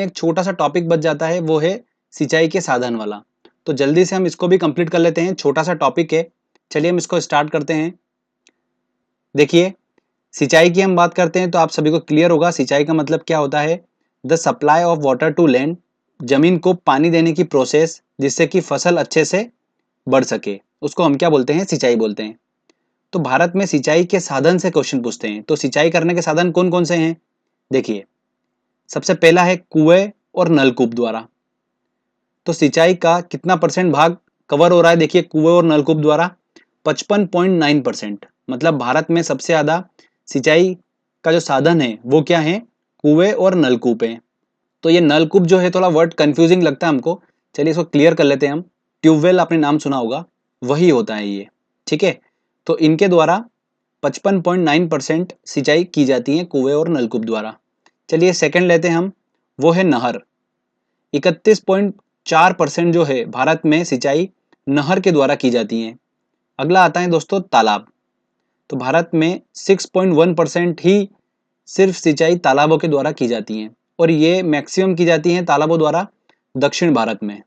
एक छोटा सा टॉपिक बच जाता है, वो है सिंचाई के साधन वाला। तो जल्दी से हम इसको भी कंप्लीट कर लेते हैं। छोटा सा टॉपिक है, चलिए हम इसको स्टार्ट करते हैं। देखिए, सिंचाई की हम बात करते हैं तो आप सभी को क्लियर होगा सिंचाई का मतलब क्या होता है। The supply of water to land, जमीन को पानी देने की प्रोसेस जिससे कि फसल अच्छे से बढ़ सके, उसको हम क्या बोलते हैं, सिंचाई बोलते हैं। तो भारत में सिंचाई के साधन से क्वेश्चन पूछते हैं, तो सिंचाई करने के साधन कौन कौन से हैं। देखिए, सबसे पहला है कुएं और नलकूप द्वारा। तो सिंचाई का कितना परसेंट भाग कवर हो रहा है, देखिए कुएं और नलकूप द्वारा 55.9%। मतलब भारत में सबसे ज्यादा सिंचाई का जो साधन है वो क्या है, कुएं और नलकूप है। तो ये नलकूप जो है थोड़ा वर्ड कंफ्यूजिंग लगता है हमको, चलिए इसको क्लियर कर लेते हैं हम। ट्यूबवेल आपने नाम सुना होगा, वही होता है ये, ठीक है। तो इनके द्वारा 55.9% सिंचाई की जाती है कुएं और नलकूप द्वारा। चलिए सेकंड लेते हैं हम, वो है नहर। 31.4% जो है भारत में सिंचाई नहर के द्वारा की जाती है। अगला आता है दोस्तों तालाब। तो भारत में 6.1% ही सिर्फ सिंचाई तालाबों के द्वारा की जाती है, और ये मैक्सिमम की जाती है तालाबों द्वारा दक्षिण भारत में।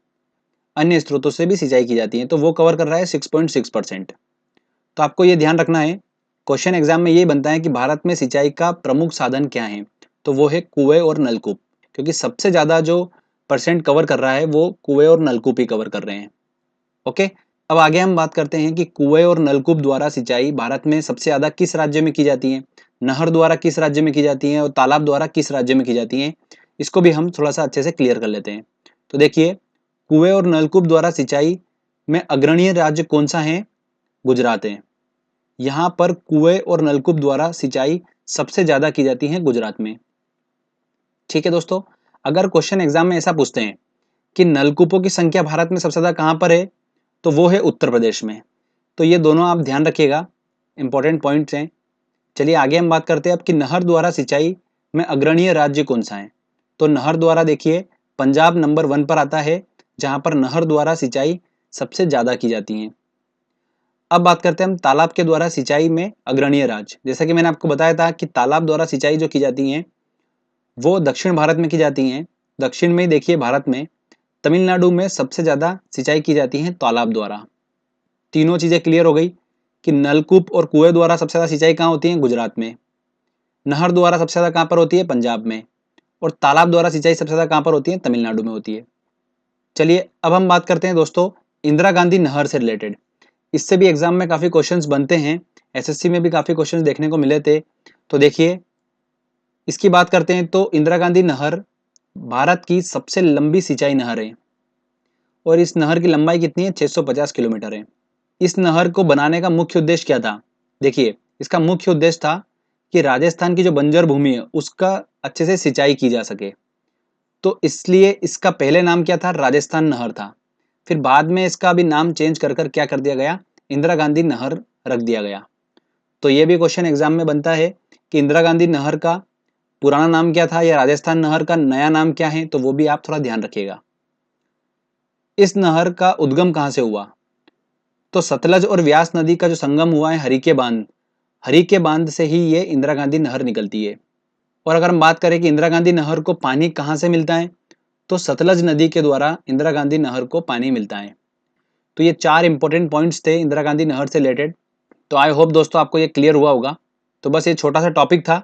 अन्य स्रोतों से भी सिंचाई की जाती है, तो वो कवर कर रहा है 6.6%। तो आपको ये ध्यान रखना है, क्वेश्चन एग्जाम में ये बनता है कि भारत में सिंचाई का प्रमुख साधन क्या है, तो वो है कुएं और नलकूप, क्योंकि सबसे ज्यादा जो परसेंट कवर कर रहा है वो कुएं और नलकूप ही कवर कर रहे हैं। ओके, अब आगे हम बात करते हैं कि कुएं और नलकूप द्वारा सिंचाई भारत में सबसे ज्यादा किस राज्य में की जाती है, नहर द्वारा किस राज्य में की जाती है, और तालाब द्वारा किस राज्य में की जाती है। इसको भी हम थोड़ा सा अच्छे से क्लियर कर लेते हैं। तो देखिए, कुएं और नलकूप द्वारा सिंचाई में अग्रणीय राज्य कौन सा है, गुजरात है। यहाँ पर कुएं और नलकूप द्वारा सिंचाई सबसे ज्यादा की जाती है गुजरात में। ठीक है दोस्तों, अगर क्वेश्चन एग्जाम में ऐसा पूछते हैं कि नलकूपों की संख्या भारत में सबसे ज्यादा कहां पर है, तो वो है उत्तर प्रदेश में। तो ये दोनों आप ध्यान रखिएगा, इंपॉर्टेंट पॉइंट्स हैं। चलिए आगे हम बात करते हैं अब कि नहर द्वारा सिंचाई में अग्रणीय राज्य कौन सा है। तो नहर द्वारा देखिए, पंजाब नंबर 1 पर आता है, जहां पर नहर द्वारा सिंचाई सबसे ज्यादा की जाती है। अब बात करते हैं हम तालाब के द्वारा सिंचाई में अग्रणीय राज्य। जैसा कि मैंने आपको बताया था कि तालाब द्वारा सिंचाई जो की जाती है वो दक्षिण भारत में की जाती हैं। दक्षिण में देखिए, भारत में तमिलनाडु में सबसे ज्यादा सिंचाई की जाती है तालाब द्वारा। तीनों चीजें क्लियर हो गई कि नलकूप और कुएं द्वारा सबसे ज्यादा सिंचाई कहाँ होती है, गुजरात में। नहर द्वारा सबसे ज्यादा कहाँ पर होती है, पंजाब में। और तालाब द्वारा सिंचाई सबसे ज्यादा कहाँ पर होती है, तमिलनाडु में होती है। चलिए अब हम बात करते हैं दोस्तों इंदिरा गांधी नहर से रिलेटेड। इससे भी एग्जाम में काफी क्वेश्चंस बनते हैं, एसएससी में भी काफी क्वेश्चंस देखने को मिले थे। तो देखिए, इसकी बात करते हैं तो इंदिरा गांधी नहर भारत की सबसे लंबी सिंचाई नहर है, और इस नहर की लंबाई कितनी है, 650 किलोमीटर है। इस नहर को बनाने का मुख्य उद्देश्य क्या था, देखिए इसका मुख्य उद्देश्य था कि राजस्थान की जो बंजर भूमि है उसका अच्छे से सिंचाई की जा सके। तो इसलिए इसका पहले नाम क्या था, राजस्थान नहर था। फिर बाद में इसका भी नाम चेंज कर कर क्या कर दिया गया, इंदिरा गांधी नहर रख दिया गया। तो ये भी क्वेश्चन एग्जाम में बनता है कि इंदिरा गांधी नहर का पुराना नाम क्या था, या राजस्थान नहर का नया नाम क्या है, तो वो भी आप थोड़ा ध्यान रखिएगा। इस नहर का उद्गम कहां से हुआ, तो सतलज और व्यास नदी का जो संगम हुआ है हरी के बांध से ही ये इंदिरा गांधी नहर निकलती है। और अगर हम बात करें कि इंदिरा गांधी नहर को पानी कहां से मिलता है, तो सतलज नदी के द्वारा इंदिरा गांधी नहर को पानी मिलता है। तो ये 4 इंपॉर्टेंट पॉइंट्स थे इंदिरा गांधी नहर से रिलेटेड। तो आई होप दोस्तों आपको ये क्लियर हुआ होगा। तो बस ये छोटा सा टॉपिक था,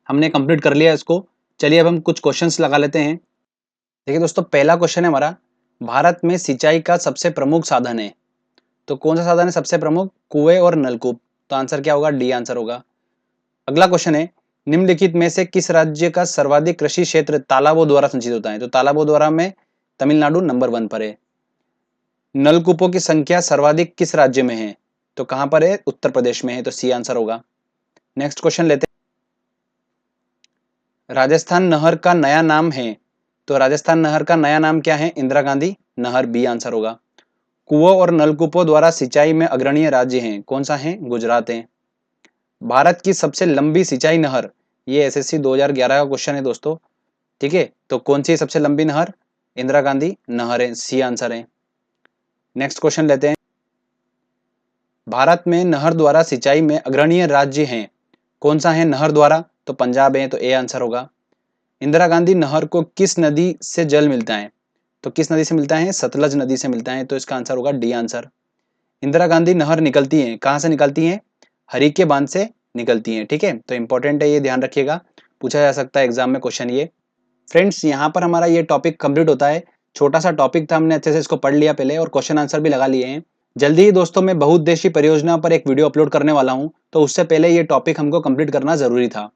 हमने कंप्लीट कर लिया इसको। चलिए अब हम कुछ क्वेश्चंस लगा लेते हैं। देखिए दोस्तों, पहला क्वेश्चन है हमारा, भारत में सिंचाई का सबसे प्रमुख साधन है। तो कौन सा साधन है सबसे प्रमुख, कुएं और नलकूप। तो आंसर क्या होगा, डी आंसर होगा। अगला क्वेश्चन है, निम्नलिखित में से किस राज्य का सर्वाधिक कृषि क्षेत्र तालाबों द्वारा संचित होता है। तो तालाबों द्वारा में तमिलनाडु नंबर 1 पर है। नलकूपों की संख्या सर्वाधिक किस राज्य में है, तो कहां पर है, उत्तर प्रदेश में है। तो सी आंसर होगा। नेक्स्ट क्वेश्चन लेते हैं, राजस्थान नहर का नया नाम है। तो राजस्थान नहर का नया नाम क्या है, इंदिरा गांधी नहर, बी आंसर होगा। कुओं और नलकूपों द्वारा सिंचाई में अग्रणीय राज्य हैं, कौन सा है, गुजरात है। भारत की सबसे लंबी सिंचाई नहर, ये एसएससी 2011 का क्वेश्चन है दोस्तों, ठीक है। तो कौन सी सबसे लंबी नहर, इंदिरा गांधी नहर है, सी आंसर है। नेक्स्ट क्वेश्चन लेते हैं, भारत में नहर द्वारा सिंचाई में अग्रणीय राज्य हैं, कौन सा है नहर द्वारा, तो पंजाब है, तो ए आंसर होगा। इंदिरा गांधी नहर को किस नदी से जल मिलता है? तो किस नदी से मिलता है? सतलज नदी से मिलता है, तो इसका आंसर होगा डी आंसर। इंदिरा गांधी नहर निकलती है, कहाँ से निकलती है? हरीके बांध से निकलती है, ठीक है। तो इंपॉर्टेंट है, ये ध्यान रखिएगा, पूछा जा सकता है एग्जाम में क्वेश्चन ये। फ्रेंड्स, यहाँ पर हमारा ये टॉपिक कंप्लीट होता है। छोटा सा टॉपिक था, हमने अच्छे से इसको पढ़ लिया पहले और क्वेश्चन आंसर भी लगा लिए हैं। जल्दी ही दोस्तों मैं बहुउद्देशीय परियोजना पर एक वीडियो अपलोड करने वाला हूँ, तो उससे पहले ये टॉपिक हमको कंप्लीट करना जरूरी था।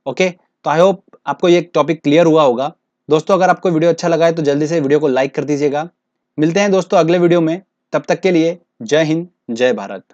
ओके, तो आई होप आपको ये टॉपिक क्लियर हुआ होगा। दोस्तों, अगर आपको वीडियो अच्छा लगा है तो जल्दी से वीडियो को लाइक कर दीजिएगा। मिलते हैं दोस्तों अगले वीडियो में, तब तक के लिए जय हिंद, जय भारत।